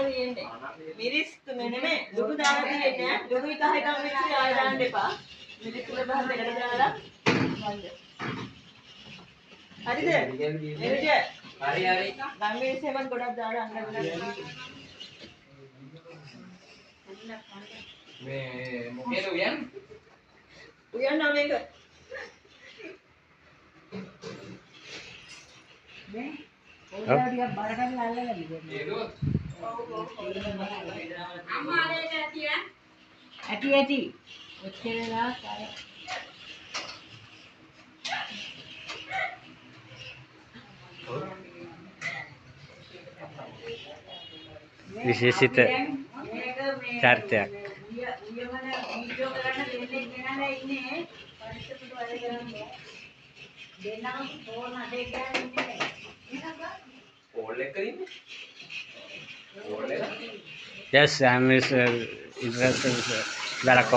තියෙන්නේ. මිරිස් නෙමෙයි ලුණු දාලා තියෙන්නේ. ලුණුයි කහයි මිරිස් ආය දාන්න එපා. මිරිස් වල බහන් දෙකට දාලා මල්ද. හරිද? එවිට හරි හරි. ගම්මිරිස් හැමත් ගොඩක් දාලා අංගලලා. මේ මොකේද උයන්නේ? උයන්නා මේක. නේ ඔයාලා බරකට අල්ලලා දිවන්නේ. ඒක අම්මා ආලේට ඇතිය. ඇති. ඔච්චරලා කාය. විශේෂිත චර්චයක්. උයවන වීඩියෝ කරන්න දෙන්නේ ගෙනලා ඉන්නේ. පරිස්සමට වැඩ කරන්නේ. දෙන්නම ෆෝන් අඩේ ගන්න ඉන්නේ. Call එක ඉන්නේ. Call එක. Yes, I'm interested. Like